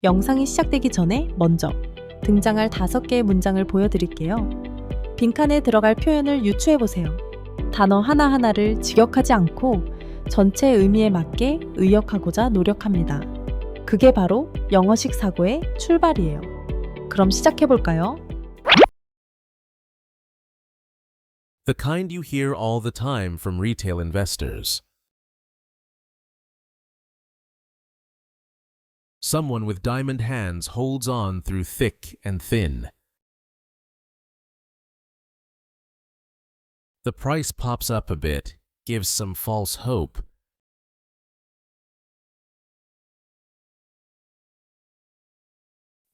영상이 시작되기 전에 먼저 등장할 5개의 문장을 보여드릴게요. 빈칸에 들어갈 표현을 유추해보세요. 단어 하나하나를 직역하지 않고 전체 의미에 맞게 의역하고자 노력합니다. 그게 바로 영어식 사고의 출발이에요. 그럼 시작해볼까요? The kind you hear all the time from retail investors. Someone with diamond hands holds on through thick and thin. The price pops up a bit, gives some false hope.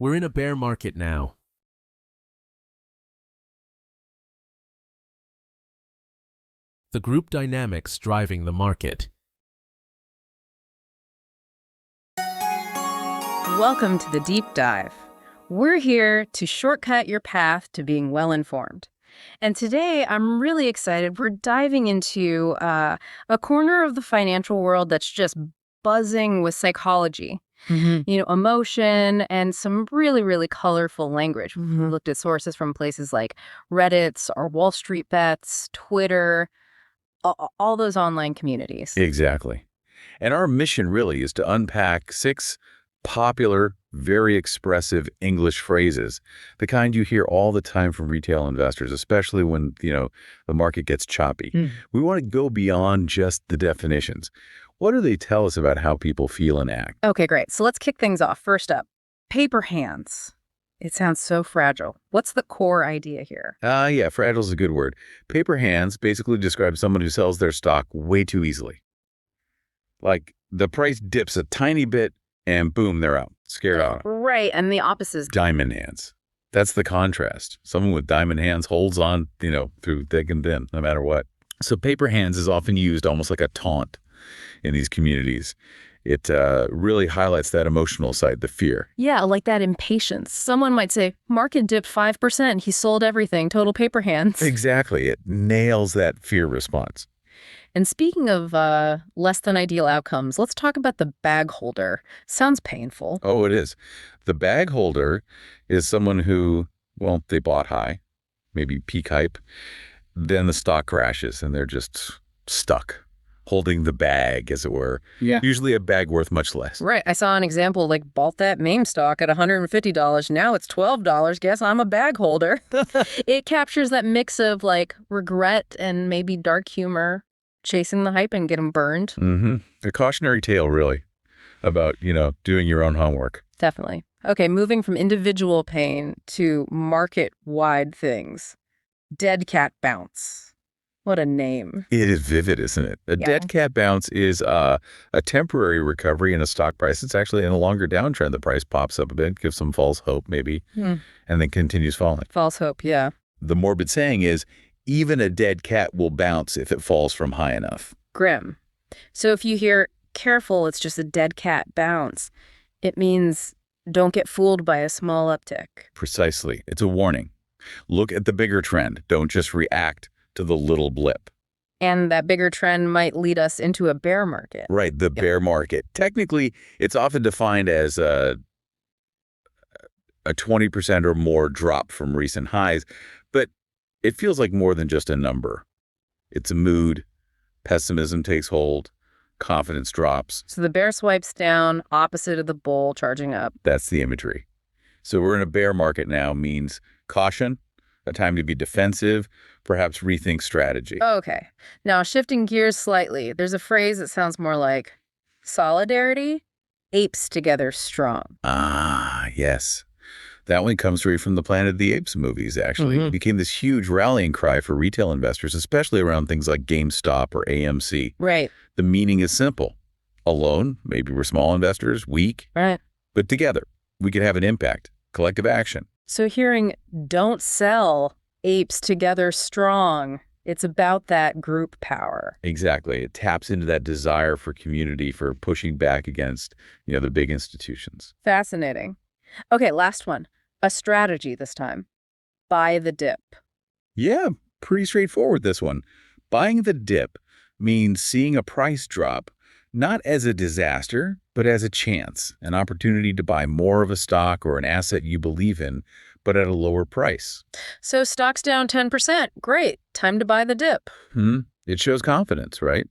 We're in a bear market now. The group dynamics driving the market. Welcome to the Deep Dive. We're here to shortcut your path to being well-informed. And today, I'm really excited. We're diving into a corner of the financial world that's just buzzing with psychology, emotion, and some really, really colorful language. We've looked at sources from places like Reddit's or Wall Street Bets, Twitter, all those online communities. Exactly. And our mission really is to unpack 6 popular, very expressive English phrases, the kind you hear all the time from retail investors, especially when, the market gets choppy. We want to go beyond just the definitions. What do they tell us about how people feel and act? Okay, great. So let's kick things off. First up, paper hands. It sounds so fragile. What's the core idea here? Yeah, fragile is a good word. Paper hands basically describe someone who sells their stock way too easily. Like, the price dips a tiny bit, and boom, they're out, scared out. Right, and the opposite is Diamond hands. That's the contrast. Someone with diamond hands holds on, through thick and thin, no matter what. So paper hands is often used almost like a taunt in these communities. It really highlights that emotional side, the fear. Yeah, like that impatience. Someone might say, market dipped 5%, he sold everything, total paper hands. Exactly. It nails that fear response. And speaking of less than ideal outcomes, let's talk about the bag holder. Sounds painful. Oh, it is. The bag holder is someone who, they bought high, maybe peak hype. Then the stock crashes and they're just stuck, holding the bag, as it were. Yeah. Usually a bag worth much less. Right. I saw an example, bought that meme stock at $150. Now it's $12. Guess I'm a bag holder. It captures that mix of regret and maybe dark humor, chasing the hype and getting burned. A cautionary tale, really, about, doing your own homework. Definitely. Okay, moving from individual pain to market-wide things. Dead cat bounce. What a name. It is vivid, isn't it? A dead cat bounce is a temporary recovery in a stock price. It's actually in a longer downtrend. The price pops up a bit, gives some false hope maybe, and then continues falling. False hope, yeah. The morbid saying is, even a dead cat will bounce if it falls from high enough. Grim. So if you hear, careful, it's just a dead cat bounce, it means don't get fooled by a small uptick. Precisely. It's a warning. Look at the bigger trend. Don't just react to the little blip. And that bigger trend might lead us into a bear market. Right, the bear market. Technically, it's often defined as a 20% or more drop from recent highs, but it feels like more than just a number. It's a mood. Pessimism takes hold. Confidence drops. So the bear swipes down, opposite of the bull charging up. That's the imagery. So we're in a bear market now means caution, a time to be defensive, perhaps rethink strategy. Okay. Now, shifting gears slightly, there's a phrase that sounds more like solidarity, apes together strong. Ah, yes. That one comes straight from the Planet of the Apes movies, actually. It became this huge rallying cry for retail investors, especially around things like GameStop or AMC. Right. The meaning is simple. Alone, maybe we're small investors, weak. Right. But together, we can have an impact, collective action. So hearing don't sell, apes together strong, it's about that group power. Exactly. It taps into that desire for community, for pushing back against, the big institutions. Fascinating. Okay, last one. A strategy this time. Buy the dip. Yeah, pretty straightforward, this one. Buying the dip means seeing a price drop, Not as a disaster, but as a chance, an opportunity to buy more of a stock or an asset you believe in, but at a lower price. So stock's down 10%. Great. Time to buy the dip. It shows confidence, right?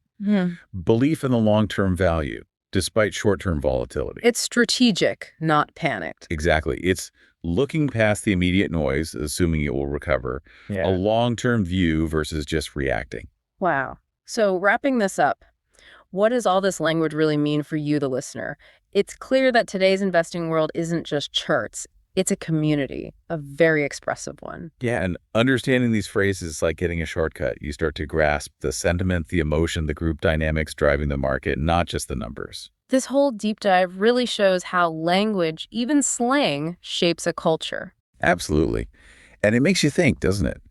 Belief in the long-term value, despite short-term volatility. It's strategic, not panicked. Exactly. It's looking past the immediate noise, assuming it will recover, a long-term view versus just reacting. Wow. So wrapping this up, what does all this language really mean for you, the listener? It's clear that today's investing world isn't just charts. It's a community, a very expressive one. Yeah, and understanding these phrases is like getting a shortcut. You start to grasp the sentiment, the emotion, the group dynamics driving the market, not just the numbers. This whole deep dive really shows how language, even slang, shapes a culture. Absolutely. And it makes you think, doesn't it?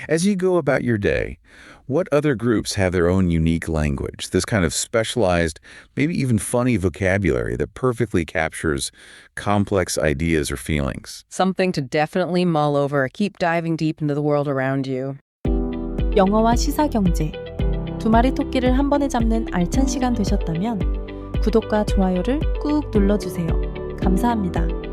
As you go about your day, what other groups have their own unique language, this kind of specialized, maybe even funny vocabulary that perfectly captures complex ideas or feelings? Something to definitely mull over. Keep diving deep into the world around you. 영어와 시사경제, 두 마리 토끼를 한 번에 잡는 알찬 시간 되셨다면 구독과 좋아요를 꾹 눌러주세요. 감사합니다.